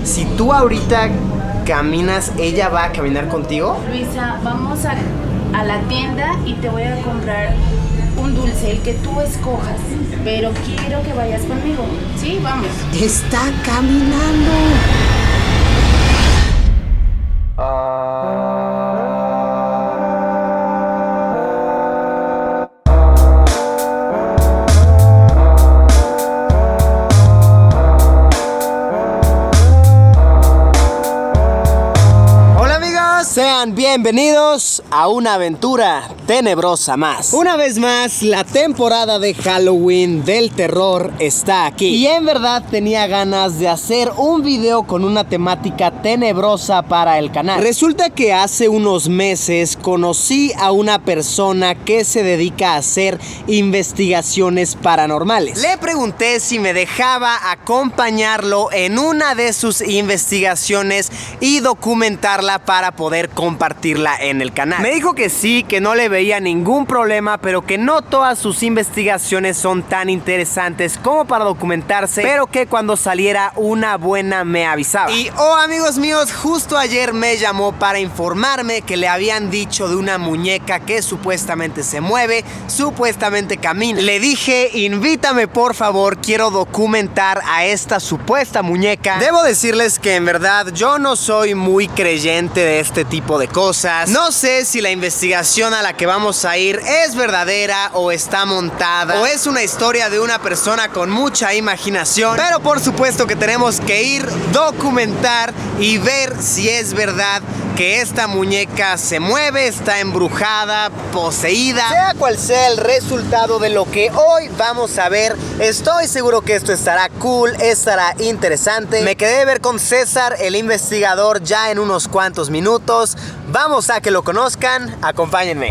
si tú ahorita caminas, ¿ella va a caminar contigo? Luisa, vamos a la tienda y te voy a comprar un dulce, el que tú escojas. Pero quiero que vayas conmigo. Sí, vamos. ¡Está caminando! Sean bienvenidos a una aventura tenebrosa más. Una vez más, la temporada de Halloween del terror está aquí. Y en verdad tenía ganas de hacer un video con una temática tenebrosa para el canal. Resulta que hace unos meses conocí a una persona que se dedica a hacer investigaciones paranormales. Le pregunté si me dejaba acompañarlo en una de sus investigaciones y documentarla para poder compartirla en el canal. Me dijo que sí, que no le veía ningún problema, pero que no todas sus investigaciones son tan interesantes como para documentarse, pero que cuando saliera una buena me avisaba. Y amigos míos, justo ayer me llamó para informarme que le habían dicho de una muñeca que supuestamente se mueve, supuestamente camina. Le dije, invítame por favor, quiero documentar a esta supuesta muñeca. Debo decirles que en verdad yo no soy muy creyente de este tipo de cosas. No sé si la investigación a la que vamos a ir es verdadera o está montada o es una historia de una persona con mucha imaginación, pero por supuesto que tenemos que ir, documentar y ver si es verdad que esta muñeca se mueve, está embrujada, poseída. Sea cual sea el resultado de lo que hoy vamos a ver, estoy seguro que esto estará cool, estará interesante. Me quedé de ver con César, el investigador, ya en unos cuantos minutos. Vamos a que lo conozcan, acompáñenme.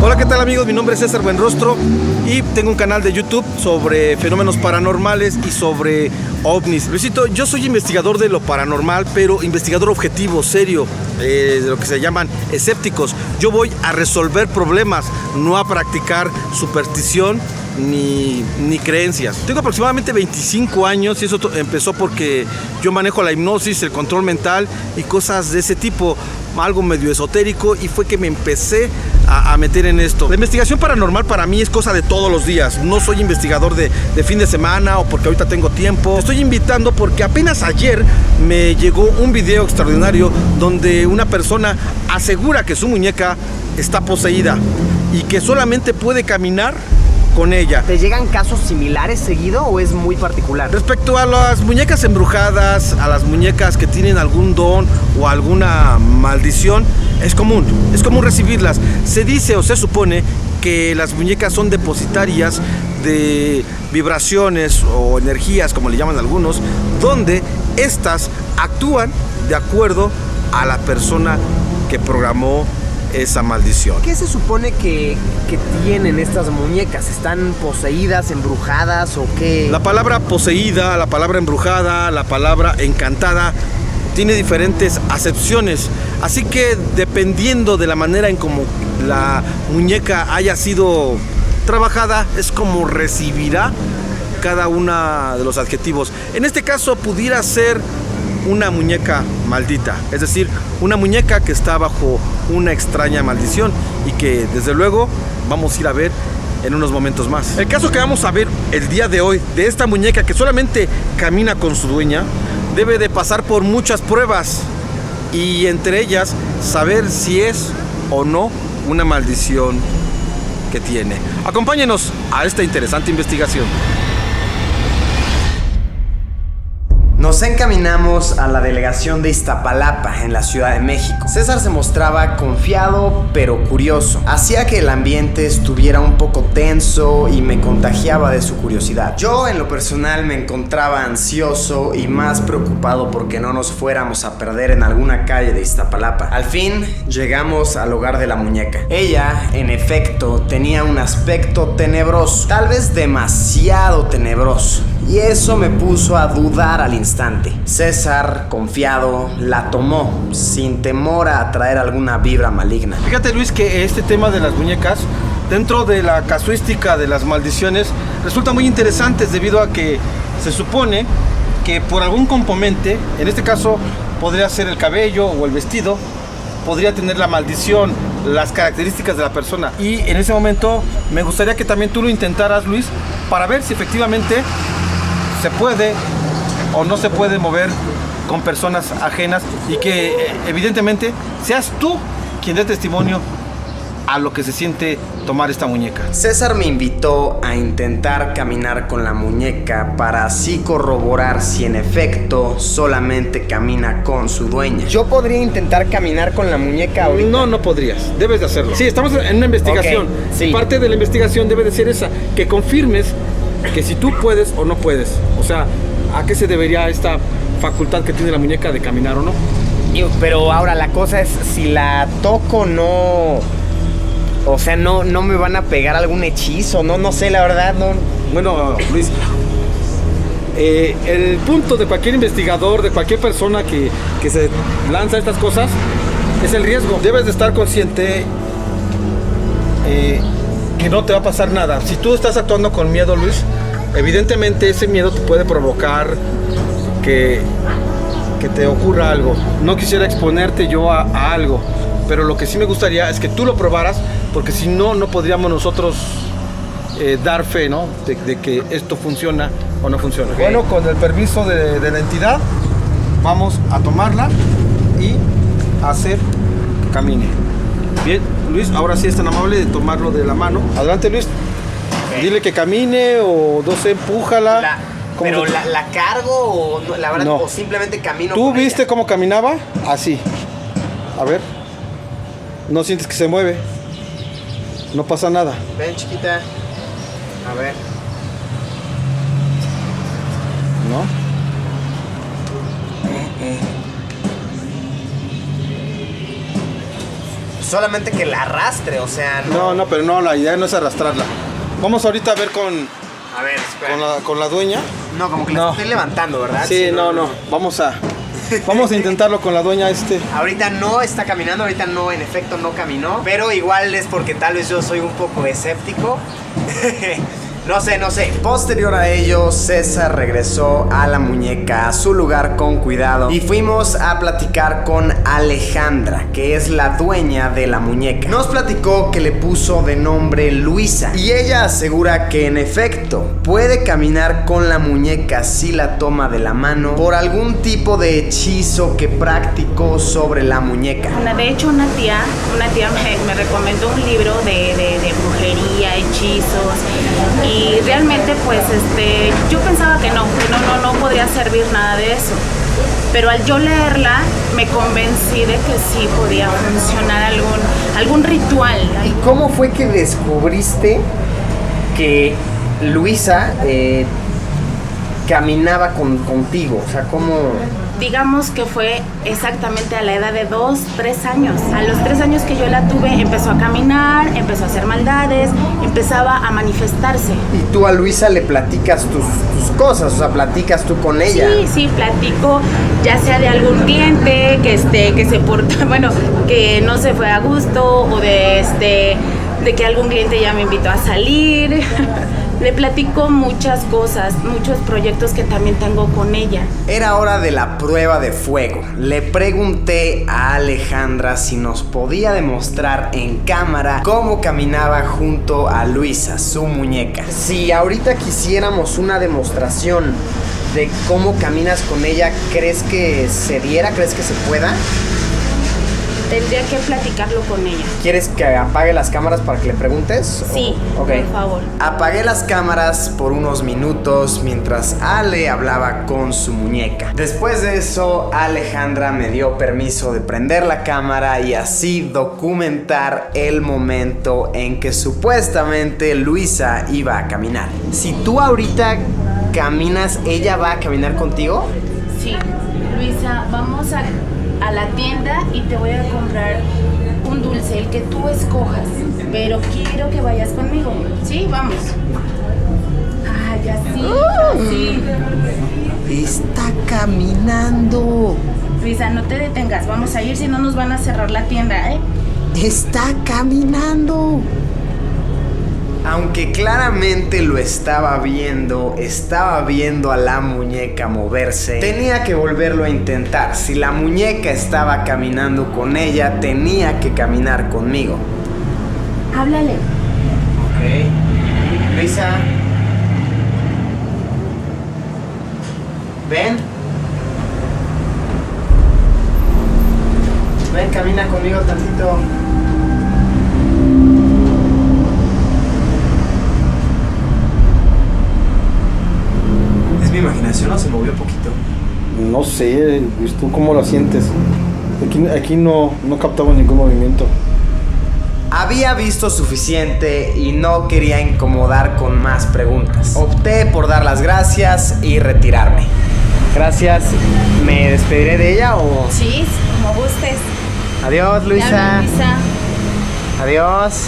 Hola, ¿qué tal amigos? Mi nombre es César Buenrostro y tengo un canal de YouTube sobre fenómenos paranormales y sobre ovnis. Luisito, yo soy investigador de lo paranormal, pero investigador objetivo, serio, de lo que se llaman escépticos. Yo voy a resolver problemas, no a practicar superstición ni creencias. Tengo aproximadamente 25 años y eso empezó porque yo manejo la hipnosis, el control mental y cosas de ese tipo, algo medio esotérico, y fue que me empecé a meter en esto. La investigación paranormal para mí es cosa de todos los días. No soy investigador de fin de semana o porque ahorita tengo tiempo. Te estoy invitando porque apenas ayer me llegó un video extraordinario donde una persona asegura que su muñeca está poseída y que solamente puede caminar con ella. ¿Te llegan casos similares seguido o es muy particular? Respecto a las muñecas embrujadas, a las muñecas que tienen algún don o alguna maldición, es común recibirlas. Se dice o se supone que las muñecas son depositarias de vibraciones o energías, como le llaman algunos, donde estas actúan de acuerdo a la persona que programó esa maldición. ¿Qué se supone que tienen estas muñecas? ¿Están poseídas, embrujadas o qué? La palabra poseída, la palabra embrujada, la palabra encantada tiene diferentes acepciones, así que dependiendo de la manera en como la muñeca haya sido trabajada, es como recibirá cada uno de los adjetivos. En este caso pudiera ser una muñeca maldita, es decir, una muñeca que está bajo una extraña maldición y que desde luego vamos a ir a ver en unos momentos más. El caso que vamos a ver el día de hoy de esta muñeca que solamente camina con su dueña debe de pasar por muchas pruebas y entre ellas saber si es o no una maldición que tiene. Acompáñenos a esta interesante investigación. Nos encaminamos a la delegación de Iztapalapa, en la Ciudad de México. César se mostraba confiado, pero curioso. Hacía que el ambiente estuviera un poco tenso y me contagiaba de su curiosidad. Yo, en lo personal, me encontraba ansioso y más preocupado porque no nos fuéramos a perder en alguna calle de Iztapalapa. Al fin, llegamos al hogar de la muñeca. Ella, en efecto, tenía un aspecto tenebroso, tal vez demasiado tenebroso. Y eso me puso a dudar al instante. César, confiado, la tomó sin temor a atraer alguna vibra maligna. Fíjate, Luis, que este tema de las muñecas dentro de la casuística de las maldiciones resulta muy interesantes debido a que se supone que por algún componente, en este caso podría ser el cabello o el vestido, podría tener la maldición, las características de la persona. Y en ese momento me gustaría que también tú lo intentaras, Luis, para ver si efectivamente se puede o no se puede mover con personas ajenas y que evidentemente seas tú quien dé testimonio a lo que se siente tomar esta muñeca. César me invitó a intentar caminar con la muñeca para así corroborar si en efecto solamente camina con su dueña. ¿Yo podría intentar caminar con la muñeca ahorita? No, no podrías. Debes de hacerlo. Sí, estamos en una investigación. Okay, sí. Parte de la investigación debe de ser esa, que confirmes que si tú puedes o no puedes. O sea, ¿a qué se debería esta facultad que tiene la muñeca de caminar o no? Pero ahora la cosa es, si la toco no... O sea, no me van a pegar algún hechizo, no sé, la verdad, no. Bueno, Luis, el punto de cualquier investigador, de cualquier persona que se lanza estas cosas, es el riesgo. Debes de estar consciente que no te va a pasar nada. Si tú estás actuando con miedo, Luis, evidentemente ese miedo te puede provocar que te ocurra algo. No quisiera exponerte yo a algo, pero lo que sí me gustaría es que tú lo probaras, porque si no, no podríamos nosotros dar fe, ¿no? de que esto funciona o no funciona. Okay. Bueno, con el permiso de la entidad, vamos a tomarla y hacer que camine. Bien, Luis, ahora sí es tan amable de tomarlo de la mano. Adelante, Luis. Okay. Dile que camine o no sé, empújala. ¿Pero la cargo o no, la verdad, no, o simplemente camino? ¿Tú viste ella cómo caminaba? Así. A ver. ¿No sientes que se mueve? No pasa nada. Ven, chiquita. A ver. ¿No? Solamente que la arrastre, o sea, no. No, pero no, la idea no es arrastrarla. Vamos ahorita a ver A ver, espera. con la dueña. No, como que la estoy levantando, ¿verdad? Sí, no. Vamos a intentarlo con la dueña. Ahorita no está caminando, ahorita no, en efecto no caminó. Pero igual es porque tal vez yo soy un poco escéptico. No sé. Posterior a ello, César regresó a la muñeca a su lugar con cuidado y fuimos a platicar con Alejandra, que es la dueña de la muñeca. Nos platicó que le puso de nombre Luisa y ella asegura que en efecto puede caminar con la muñeca si la toma de la mano por algún tipo de hechizo que practicó sobre la muñeca. De hecho, una tía me recomendó un libro de brujería, hechizos, y realmente pues yo pensaba que no podría servir nada de eso, pero al yo leerla me convencí de que sí podía funcionar algún ritual. ¿Y cómo fue que descubriste que Luisa caminaba contigo? O sea, ¿cómo...? Digamos que fue exactamente a la edad de 2, 3 años. A los 3 años que yo la tuve, empezó a caminar, empezó a hacer maldades, empezaba a manifestarse. ¿Y tú a Luisa le platicas tus cosas? O sea, ¿platicas tú con ella? Sí, platico, ya sea de algún cliente que se porta, bueno, que no se fue a gusto, o de que algún cliente ya me invitó a salir. Le platico muchas cosas, muchos proyectos que también tengo con ella. Era hora de la prueba de fuego. Le pregunté a Alejandra si nos podía demostrar en cámara cómo caminaba junto a Luisa, su muñeca. Si ahorita quisiéramos una demostración de cómo caminas con ella, ¿crees que se diera? ¿Crees que se pueda? Tendría que platicarlo con ella. ¿Quieres que apague las cámaras para que le preguntes? Sí, okay. Por favor. Apagué las cámaras por unos minutos mientras Ale hablaba con su muñeca. Después de eso, Alejandra me dio permiso de prender la cámara y así documentar el momento en que supuestamente Luisa iba a caminar. Si tú ahorita caminas, ¿ella va a caminar contigo? Sí. Luisa, vamos a la tienda y te voy a comprar un dulce, el que tú escojas, pero quiero que vayas conmigo. Sí, vamos. Ay, así. Está caminando. Luisa, no te detengas, vamos a ir, si no nos van a cerrar la tienda, ¿eh? Está caminando. Aunque claramente lo estaba viendo a la muñeca moverse, tenía que volverlo a intentar. Si la muñeca estaba caminando con ella, tenía que caminar conmigo. Háblale. Ok. Luisa. Ven. Ven, camina conmigo tantito. ¿Es mi imaginación o se movió poquito? No sé, ¿tú cómo lo sientes? Aquí no captaba ningún movimiento. Había visto suficiente y no quería incomodar con más preguntas. Opté por dar las gracias y retirarme. Gracias. ¿Me despediré de ella o...? Sí, como gustes. Adiós, Luisa. Adiós.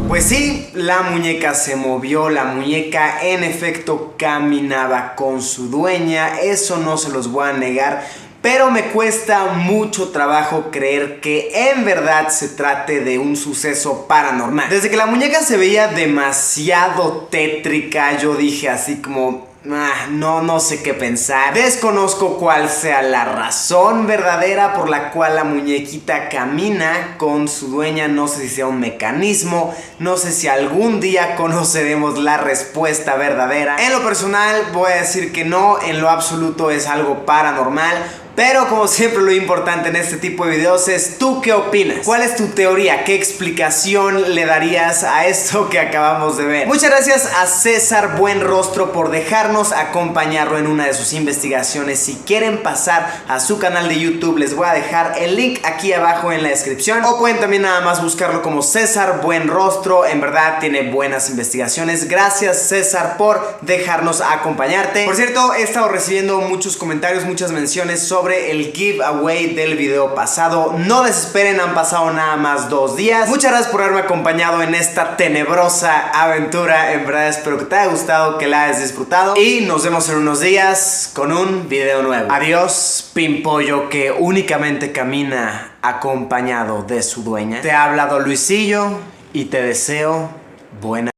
Pues sí, la muñeca se movió, la muñeca en efecto caminaba con su dueña, eso no se los voy a negar, pero me cuesta mucho trabajo creer que en verdad se trate de un suceso paranormal. Desde que la muñeca se veía demasiado tétrica, yo dije así como... no sé qué pensar. Desconozco cuál sea la razón verdadera por la cual la muñequita camina con su dueña. No sé si sea un mecanismo. No sé si algún día conoceremos la respuesta verdadera. En lo personal voy a decir que no, en lo absoluto es algo paranormal. Pero como siempre lo importante en este tipo de videos es ¿tú qué opinas? ¿Cuál es tu teoría? ¿Qué explicación le darías a esto que acabamos de ver? Muchas gracias a César Buenrostro por dejarnos acompañarlo en una de sus investigaciones. Si quieren pasar a su canal de YouTube les voy a dejar el link aquí abajo en la descripción. O pueden también nada más buscarlo como César Buenrostro. En verdad tiene buenas investigaciones. Gracias César por dejarnos acompañarte. Por cierto, he estado recibiendo muchos comentarios, muchas menciones sobre el giveaway del video pasado. No desesperen, han pasado nada más 2 días. Muchas gracias por haberme acompañado en esta tenebrosa aventura. En verdad espero que te haya gustado, que la hayas disfrutado y nos vemos en unos días con un video nuevo. Adiós, pimpollo que únicamente camina acompañado de su dueña. Te ha hablado Luisillo y te deseo buena